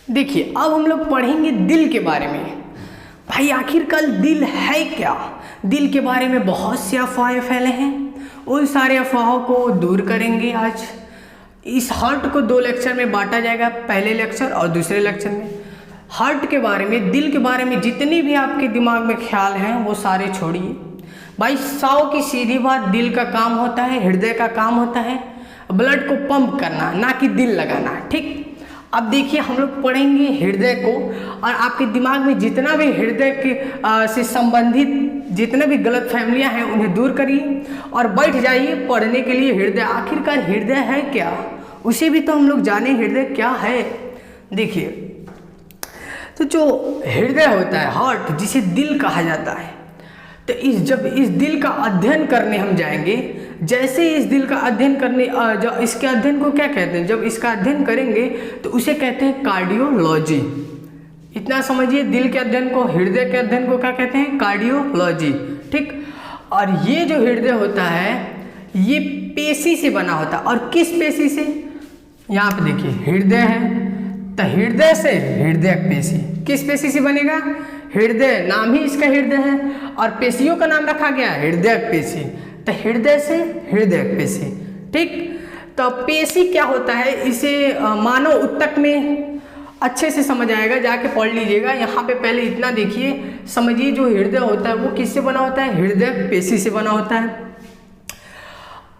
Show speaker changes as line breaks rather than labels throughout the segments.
देखिए अब हम लोग पढ़ेंगे दिल के बारे में। भाई आखिरकार दिल है क्या? दिल के बारे में बहुत सी अफवाहें फैले हैं, उन सारे अफवाहों को दूर करेंगे आज। इस हार्ट को 2 लेक्चर में बांटा जाएगा, पहले लेक्चर और दूसरे लेक्चर में। हार्ट के बारे में, दिल के बारे में जितने भी आपके दिमाग में ख्याल हैं वो सारे छोड़िए। भाई 100 की सीधी बात, दिल का काम होता है, हृदय का काम होता है ब्लड को पंप करना, ना कि दिल लगाना। ठीक, अब देखिए हम लोग पढ़ेंगे हृदय को, और आपके दिमाग में जितना भी हृदय के से संबंधित जितने भी गलत फहमियाँ हैं उन्हें दूर करिए और बैठ जाइए पढ़ने के लिए। हृदय, आखिरकार हृदय है क्या, उसे भी तो हम लोग जाने हृदय क्या है। देखिए, तो जो हृदय होता है, हार्ट, जिसे दिल कहा जाता है, तो जब इस दिल का अध्ययन करने हम जाएंगे, जैसे इस दिल का अध्ययन करने, जो इसके अध्ययन को क्या कहते हैं, जब इसका अध्ययन करेंगे तो उसे कहते हैं कार्डियोलॉजी। इतना समझिए, दिल के अध्ययन को, हृदय के अध्ययन को क्या कहते हैं, कार्डियोलॉजी। ठीक, और ये जो हृदय होता है ये पेशी से बना होता है। और किस पेशी से? यहाँ पे देखिए हृदय है, तो हृदय से हृदयक पेशी। किस पेशी से बनेगा? हृदय, नाम ही इसका हृदय है और पेशियों का नाम रखा गया हृदयक पेशी, तो हृदय से हृदयक पेशी। ठीक, तो पेशी क्या होता है, इसे मानव ऊतक में अच्छे से समझ आएगा, जाके पढ़ लीजिएगा। यहाँ पे पहले इतना देखिए, समझिए जो हृदय होता है वो किससे बना होता है, हृदयक पेशी से बना होता है।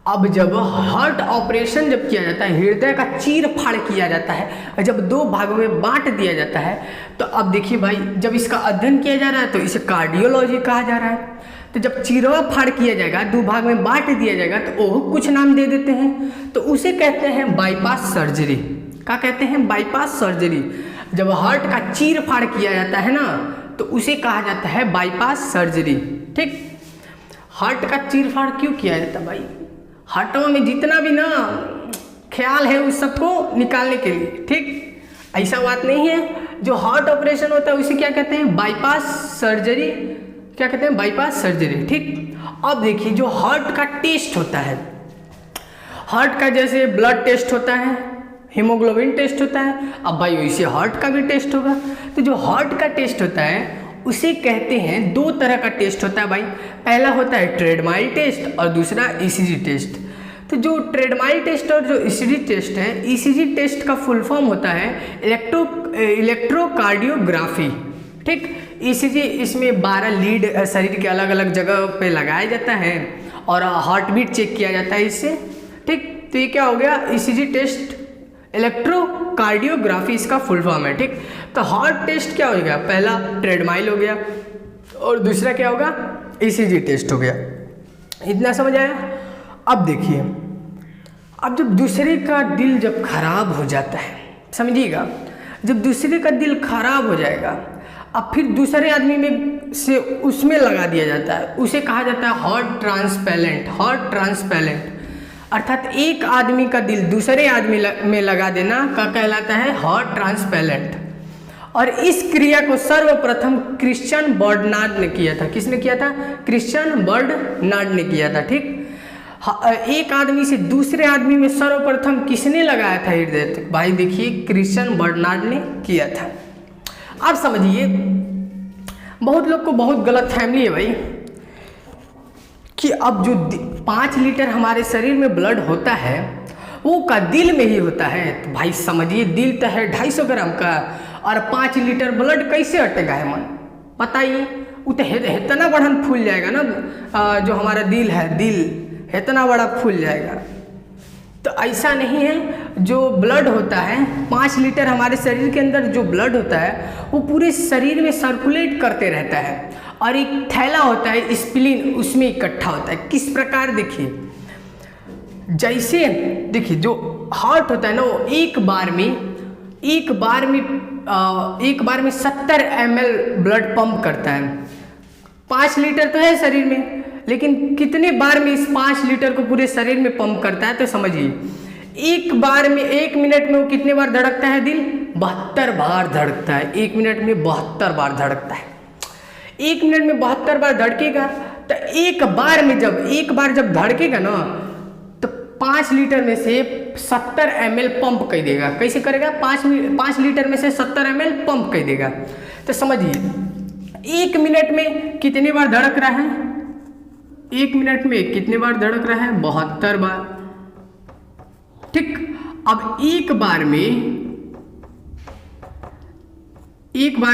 अब जब हार्ट ऑपरेशन जब किया जाता है, हृदय का चीर फाड़ किया जाता है और जब 2 भागों में बांट दिया जाता है, तो अब देखिए भाई, जब इसका अध्ययन किया जा रहा है तो इसे कार्डियोलॉजी कहा जा रहा है। तो जब चीरवा फाड़ किया जाएगा, 2 भाग में बांट दिया जाएगा, तो वो कुछ नाम दे देते हैं, तो उसे कहते हैं बाईपास सर्जरी। क्या कहते हैं? Bypass surgery. जब हार्ट का चीर फाड़ किया जाता है ना, तो उसे कहा जाता है बाईपास सर्जरी। ठीक, हार्ट का चीर फाड़ क्यों किया जाता है भाई? हार्टों में जितना भी ना ख्याल है उस सबको निकालने के लिए। ठीक, ऐसा बात नहीं है। जो हार्ट ऑपरेशन होता है उसे क्या कहते हैं, बाईपास सर्जरी। क्या कहते हैं? Bypass surgery. ठीक, अब देखिए जो हार्ट का टेस्ट होता है, हार्ट का जैसे ब्लड टेस्ट होता है, हीमोग्लोबिन टेस्ट होता है, अब भाई वैसे हार्ट का भी टेस्ट होगा। तो जो हार्ट का टेस्ट होता है उसे कहते हैं, 2 तरह का टेस्ट होता है भाई। पहला होता है ट्रेडमाइल टेस्ट और दूसरा ईसीजी टेस्ट। तो जो ट्रेडमाइल टेस्ट और जो ईसीजी टेस्ट है, ईसीजी टेस्ट का फुल फॉर्म होता है इलेक्ट्रोकार्डियोग्राफी। ठीक, ईसीजी, इसमें 12 लीड शरीर के अलग अलग जगह पे लगाया जाता है और हार्ट बीट चेक किया जाता है इससे। ठीक, तो ये क्या हो गया, ईसीजी टेस्ट, इलेक्ट्रोकार्डियोग्राफी इसका फुल फॉर्म है। ठीक, तो हार्ट टेस्ट क्या हो गया, पहला ट्रेडमाइल हो गया और दूसरा क्या होगा, ईसीजी टेस्ट हो गया। इतना समझ आया? अब देखिए, अब जब दूसरे का दिल जब खराब हो जाता है, समझिएगा, जब दूसरे का दिल खराब हो जाएगा, अब फिर दूसरे आदमी में से उसमें लगा दिया जाता है, उसे कहा जाता है हार्ट ट्रांसप्लांट। हार्ट ट्रांसप्लांट अर्थात एक आदमी का दिल दूसरे आदमी में लगा देना का कहलाता है हार्ट ट्रांसप्लांट। और इस क्रिया को सर्वप्रथम क्रिश्चियन बर्नार्ड ने किया था। किसने किया था? क्रिश्चियन बर्नार्ड ने किया था। ठीक, एक आदमी से दूसरे आदमी में सर्वप्रथम किसने लगाया था हृदय? तो भाई देखिए, क्रिश्चियन बर्नार्ड ने किया था। अब समझिए, बहुत लोग को बहुत गलत फहमी है भाई कि अब जो 5 लीटर हमारे शरीर में ब्लड होता है वो का दिल में ही होता है। तो भाई समझिए, दिल तो है 250 ग्राम का और 5 लीटर ब्लड कैसे अटेगा है मन? बताइए, वो तो इतना बड़ा फूल जाएगा ना, जो हमारा दिल है, दिल इतना बड़ा फूल जाएगा। तो ऐसा नहीं है। जो ब्लड होता है, 5 लीटर हमारे शरीर के अंदर जो ब्लड होता है वो पूरे शरीर में सर्कुलेट करते रहता है और एक थैला होता है स्प्लीन, उसमें इकट्ठा होता है। किस प्रकार? देखिए, जैसे देखिए जो हार्ट होता है ना, वो एक बार में 70 ml ब्लड पंप करता है। 5 लीटर तो है शरीर में, लेकिन कितने बार में इस 5 लीटर को पूरे शरीर में पंप करता है? तो समझिए, एक बार में 1 मिनट में वो कितने बार धड़कता है दिल? 72 बार धड़कता है। 1 मिनट में 72 बार धड़कता है। 1 मिनट में 72 बार धड़केगा, तो एक बार जब धड़केगा ना, तो 5 लीटर में से 70 ml पंप कर देगा। कैसे करेगा? 5 लीटर में से 70 ml पंप कर देगा। तो समझिए 1 मिनट में कितने बार धड़क रहा है? 1 मिनट में कितने बार धड़क रहा है? 72 बार। ठीक, अब एक बार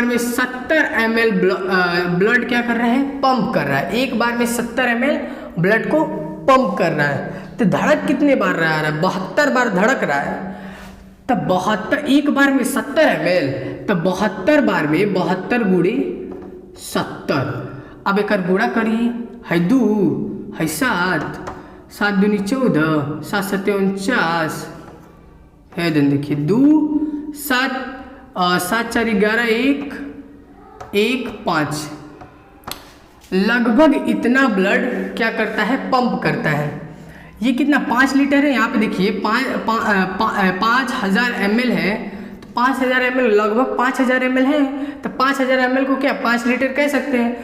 में 70 ml ब्लड क्या कर रहा है? पंप कर रहा है। एक बार में 70 ml ब्लड को पंप कर रहा है। तो धड़क कितने बार रहा है? 72 बार धड़क रहा है। तब 72 एक बार में 70 ml, तो 72 बार में 72 गुणे 70। अब एक गुणा करिए, है 2 है 7, 7 दूनी 14, 7 सत्ते 49 है। दिन देखिए 2 7 7 4 11 1 5, लगभग इतना ब्लड क्या करता है? पंप करता है। ये कितना? 5 लीटर है। यहाँ पे देखिए 5000 ml है, तो 5000 ml लगभग 5000 ml है, तो 5000 ml को क्या 5 लीटर कह सकते हैं।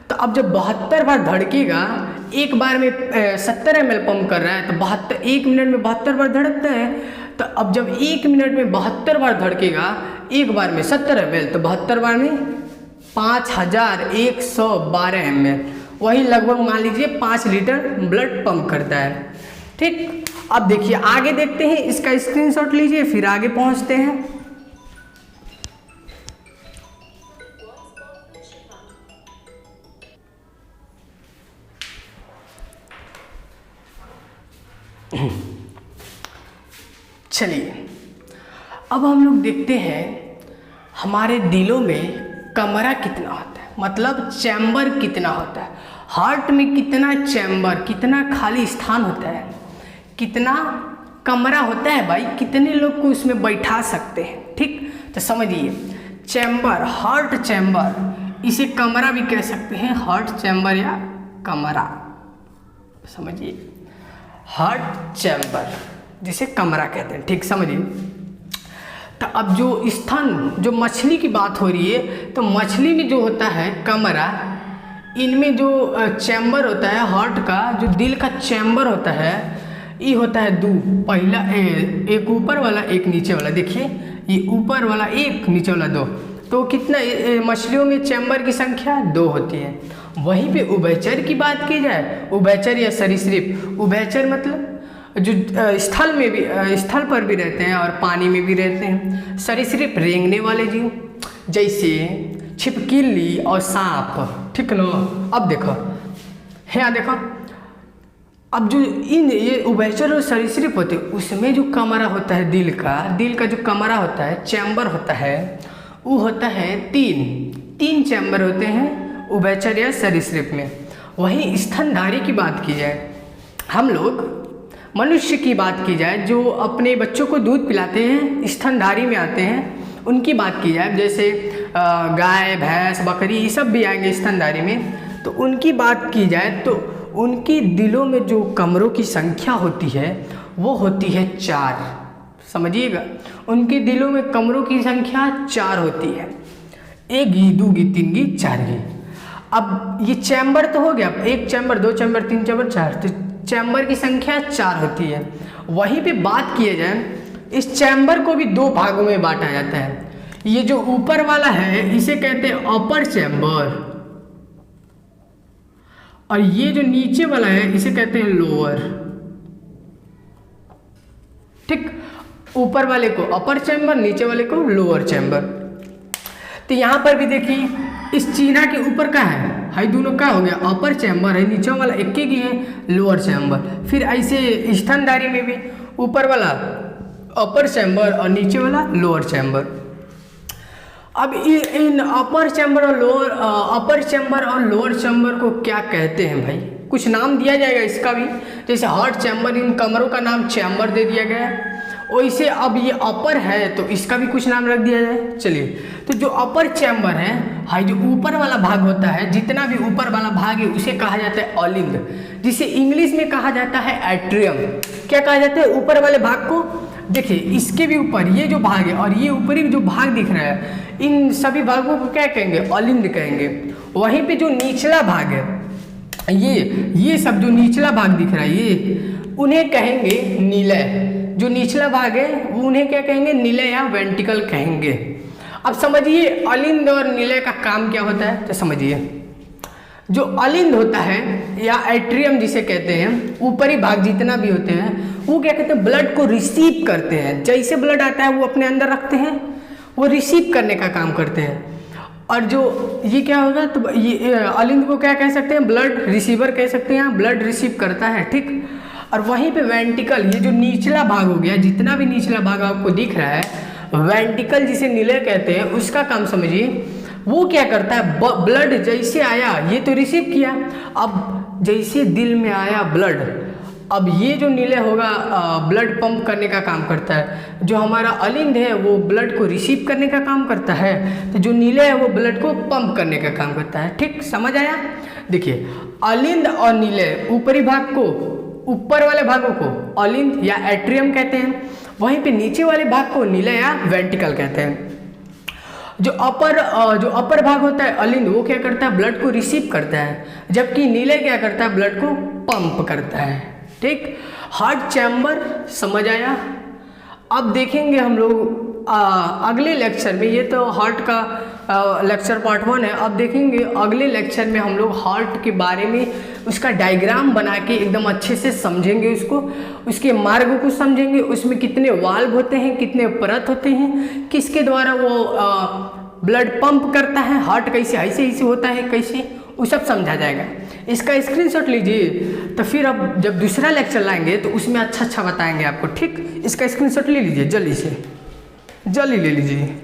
तो अब जब 72 बार धड़केगा, एक बार में 70 ml पंप कर रहा है, तो 1 मिनट में 72 बार धड़कता है। तो अब जब 1 मिनट में 72 बार धड़केगा, एक बार में 70 ml, तो 72 बार में 5112 ml, वही लगभग मान लीजिए 5 लीटर ब्लड पंप करता है। ठीक, अब देखिए आगे देखते हैं, इसका स्क्रीनशॉट लीजिए, फिर आगे पहुंचते हैं। चलिए अब हम लोग देखते हैं हमारे दिलों में कमरा कितना होता है, मतलब चैम्बर कितना होता है। हार्ट में कितना चैम्बर, कितना खाली स्थान होता है, कितना कमरा होता है भाई, कितने लोग को उसमें बैठा सकते हैं। ठीक, तो समझिए चैम्बर, हार्ट चैम्बर, इसे कमरा भी कह सकते हैं, हार्ट चैम्बर या कमरा। समझिए हार्ट चैम्बर जिसे कमरा कहते हैं। ठीक, समझिए। तो अब जो स्थान, जो मछली की बात हो रही है, तो मछली में जो होता है कमरा, इनमें जो चैम्बर होता है हार्ट का, जो दिल का चैम्बर होता है, ये होता है 2, पहला एक ऊपर वाला एक नीचे वाला। देखिए ये ऊपर वाला 1, नीचे वाला 2, तो कितना मछलियों में चैम्बर की संख्या 2 होती है। वहीं पे उभयचर की बात की जाए, उभयचर या सरीसृप, उभयचर मतलब जो स्थल में भी, स्थल पर भी रहते हैं और पानी में भी रहते हैं। सरीसृप रेंगने वाले जीव, जैसे छिपकली और सांप। ठीक ना, अब देखो यहाँ देखो, अब जो ये उभयचर और सरीसृप होते हैं, उसमें जो कमरा होता है दिल का जो कमरा होता है, चैम्बर होता है, वो होता है 3 चैम्बर होते हैं उभयचर या सरीसृप में। वहीं स्तनधारी की बात की जाए, हम लोग मनुष्य की बात की जाए, जो अपने बच्चों को दूध पिलाते हैं, स्तनधारी में आते हैं, उनकी बात की जाए, जैसे गाय भैंस बकरी ये सब भी आएंगे स्तनधारी में। तो उनकी बात की जाए तो उनकी दिलों में जो कमरों की संख्या होती है वो होती है 4। समझिएगा, उनके दिलों में कमरों की संख्या 4 होती है, 1 गी 2 गी 3 गी 4 गी। अब ये चैम्बर तो हो गया, 1 चैम्बर 2 चैम्बर 3 चैम्बर 4, तो चैम्बर की संख्या 4 होती है। वहीं पे बात किए जाए, इस चैम्बर को भी 2 भागों में बांटा जाता है। ये जो ऊपर वाला है इसे कहते हैं अपर चैम्बर, और ये जो नीचे वाला है इसे कहते हैं लोअर। ठीक, ऊपर वाले को अपर चैम्बर, नीचे वाले को लोअर चैम्बर। तो यहाँ पर भी देखिए, इस चीना के ऊपर का है दोनों का हो गया अपर चैम्बर है, नीचे वाला एक ही है लोअर चैम्बर। फिर ऐसे स्तनधारी में भी ऊपर वाला अपर चैम्बर और नीचे वाला लोअर चैम्बर। अब इन अपर चैम्बर और लोअर चैम्बर को क्या कहते हैं भाई? कुछ नाम दिया जाएगा इसका भी, जैसे हार्ट चैम्बर, इन कमरों का नाम चैम्बर दे दिया गया है। वैसे अब ये अपर है तो इसका भी कुछ नाम रख दिया जाए। चलिए, तो जो अपर चैम्बर है, जो ऊपर वाला भाग होता है, जितना भी ऊपर वाला भाग है उसे कहा जाता है ऑलिंग, जिसे इंग्लिश में कहा जाता है एट्रियम। क्या कहा जाता है ऊपर वाले भाग को? देखिए इसके भी ऊपर ये जो भाग है और ये ऊपरी जो भाग दिख रहा है, इन सभी भागों को क्या कहेंगे? ऑलिंग कहेंगे। वहीं पे जो निचला भाग है, ये सब जो निचला भाग दिख रहा है, उन्हें कहेंगे निलय। जो निचला भाग है वो उन्हें क्या कहेंगे, निलय या वेंट्रिकल कहेंगे। अब समझिए अलिंद और निलय का काम क्या होता है, तो समझिए जो अलिंद होता है या एट्रियम जिसे कहते हैं, ऊपरी भाग जितना भी होते हैं वो क्या कहते हैं, ब्लड को रिसीव करते हैं। जैसे ब्लड आता है वो अपने अंदर रखते हैं, वो रिसीव करने का काम करते हैं। और जो ये क्या होगा, तो ये अलिंद को क्या कह सकते हैं, ब्लड रिसीवर कह सकते हैं, ब्लड रिसीव करता है, ठीक। और वहीं पे वेंट्रिकल, ये जो निचला भाग हो गया, जितना भी निचला भाग आपको दिख रहा है, वेंट्रिकल जिसे निलय कहते हैं, उसका काम समझिए। वो क्या करता है, ब्लड जैसे आया ये तो रिसीव किया, अब जैसे दिल में आया ब्लड, अब ये जो निलय होगा ब्लड पंप करने का काम करता है। जो हमारा अलिंद है वो ब्लड को रिसीव करने का काम करता है, तो जो निलय है वो ब्लड को पंप करने का काम करता है, ठीक। समझ आया। देखिए अलिंद और निलय ऊपरी भाग को, ऊपर वाले भागों को अलिंद या एट्रियम कहते हैं, वहीं पे नीचे वाले भाग को निलय या वेंट्रिकल कहते हैं। जो अपर भाग होता है अलिंद, वो क्या करता है, ब्लड को रिसीव करता है, जबकि निलय क्या करता है, ब्लड को पंप करता है, ठीक। हार्ट चैम्बर समझ आया। अब देखेंगे हम लोग अगले लेक्चर में, ये तो हार्ट का लेक्चर पार्ट 1 है। अब देखेंगे अगले लेक्चर में हम लोग हार्ट के बारे में उसका डायग्राम बना के एकदम अच्छे से समझेंगे, उसके मार्ग को समझेंगे, उसमें कितने वाल्व होते हैं, कितने परत होते हैं, किसके द्वारा वो ब्लड पंप करता है, हार्ट कैसे ऐसे होता है, कैसे, वो सब समझा जाएगा। इसका स्क्रीनशॉट लीजिए, तो फिर अब जब दूसरा लेक्चर लाएंगे तो उसमें अच्छा बताएंगे आपको, ठीक। इसका स्क्रीनशॉट ले लीजिए, जल्दी ले लीजिए।